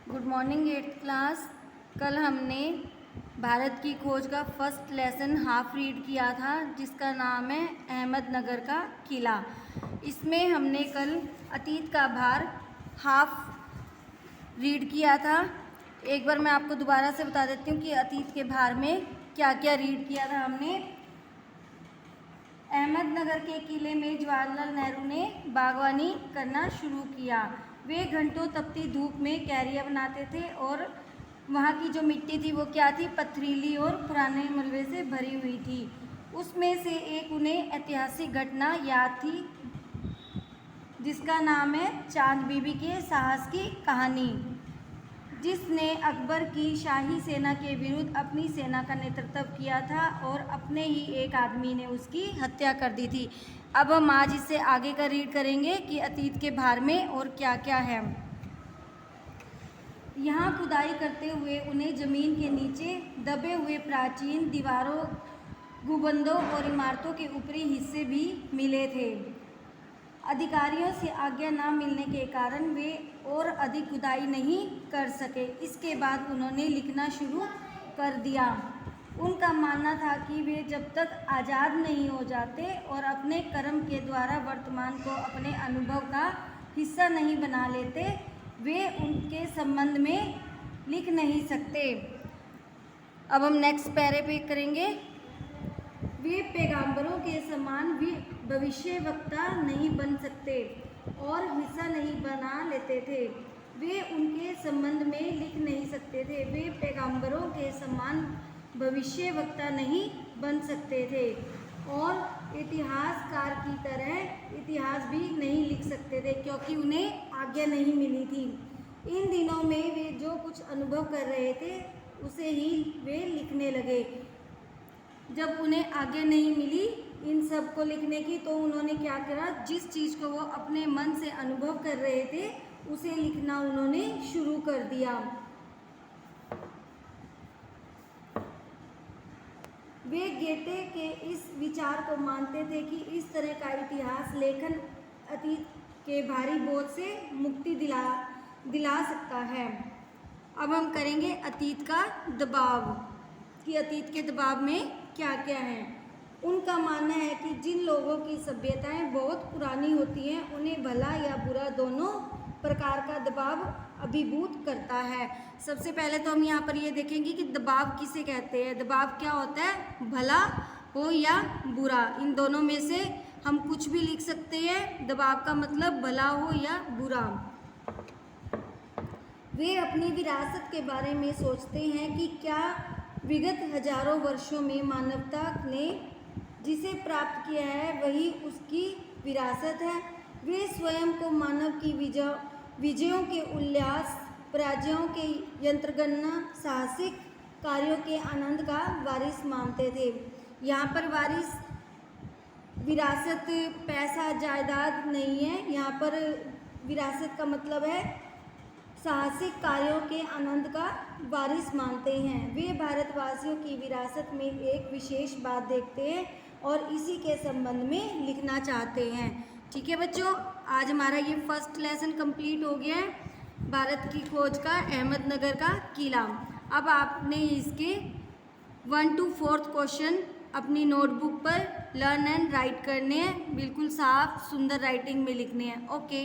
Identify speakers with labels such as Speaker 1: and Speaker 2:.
Speaker 1: Good morning 8th class. कल हमने भारत की खोज का फर्स्ट लेसन हाफ रीड किया था, जिसका नाम है अहमदनगर का किला। इसमें हमने कल अतीत का भार हाफ रीड किया था। एक बार मैं आपको दोबारा से बता देती हूँ कि अतीत के भार में क्या क्या रीड किया था हमने। अहमदनगर के किले में जवाहरलाल नेहरू ने बागवानी करना शुरू किया। वे घंटों तपती धूप में क्यारियाँ बनाते थे और वहाँ की जो मिट्टी थी वो क्या थी, पथरीली और पुराने मलबे से भरी हुई थी। उसमें से एक उन्हें ऐतिहासिक घटना याद थी, जिसका नाम है चांद बीबी के साहस की कहानी, जिसने अकबर की शाही सेना के विरुद्ध अपनी सेना का नेतृत्व किया था और अपने ही एक आदमी ने उसकी हत्या कर दी थी। अब हम आज इससे आगे का रीड करेंगे कि अतीत के भार में और क्या क्या है। यहाँ खुदाई करते हुए उन्हें जमीन के नीचे दबे हुए प्राचीन दीवारों, गुंबदों और इमारतों के ऊपरी हिस्से भी मिले थे। अधिकारियों से आज्ञा न मिलने के कारण वे और अधिक खुदाई नहीं कर सके। इसके बाद उन्होंने लिखना शुरू कर दिया। उनका मानना था कि वे जब तक आज़ाद नहीं हो जाते और अपने कर्म के द्वारा वर्तमान को अपने अनुभव का हिस्सा नहीं बना लेते, वे उनके संबंध में लिख नहीं सकते। अब हम नेक्स्ट पैरे पे करेंगे। वे पैगंबरों के समान भी भविष्यवक्ता नहीं बन सकते और हिस्सा नहीं बना लेते थे। वे उनके संबंध में लिख नहीं सकते थे। वे पैगंबरों के समान भविष्यवक्ता नहीं बन सकते थे और इतिहासकार की तरह इतिहास भी नहीं लिख सकते थे, क्योंकि उन्हें आज्ञा नहीं मिली थी। इन दिनों में वे जो कुछ अनुभव कर रहे थे उसे ही वे लिखने लगे। जब उन्हें आज्ञा नहीं मिली इन सब को लिखने की, तो उन्होंने क्या करा, जिस चीज़ को वो अपने मन से अनुभव कर रहे थे उसे लिखना उन्होंने शुरू कर दिया। वे गेटे के इस विचार को मानते थे कि इस तरह का इतिहास लेखन अतीत के भारी बोझ से मुक्ति दिला सकता है। अब हम करेंगे अतीत का दबाव, कि अतीत के दबाव में क्या क्या है। उनका मानना है कि जिन लोगों की सभ्यताएं बहुत पुरानी होती हैं, उन्हें भला या बुरा दोनों प्रकार का दबाव अभिभूत करता है। सबसे पहले तो हम यहाँ पर ये देखेंगे कि दबाव किसे कहते हैं। दबाव क्या होता है, भला हो या बुरा, इन दोनों में से हम कुछ भी लिख सकते हैं। दबाव का मतलब भला हो या बुरा। वे अपनी विरासत के बारे में सोचते हैं कि क्या विगत हजारों वर्षों में मानवता ने जिसे प्राप्त किया है वही उसकी विरासत है। वे स्वयं को मानव की विजयों के उल्लास, पराजयों के यंत्रगणना, साहसिक कार्यों के आनंद का वारिस मानते थे। यहाँ पर वारिस विरासत पैसा जायदाद नहीं है, यहाँ पर विरासत का मतलब है साहसिक कार्यों के आनंद का वारिस मानते हैं। वे भारतवासियों की विरासत में एक विशेष बात देखते हैं और इसी के संबंध में लिखना चाहते हैं। ठीक है बच्चों, आज हमारा ये फर्स्ट लेसन कंप्लीट हो गया है, भारत की खोज का अहमदनगर का किला। अब आपने इसके 1 to 4th क्वेश्चन अपनी नोटबुक पर लर्न एंड राइट करने हैं। बिल्कुल साफ सुंदर राइटिंग में लिखने हैं। ओके।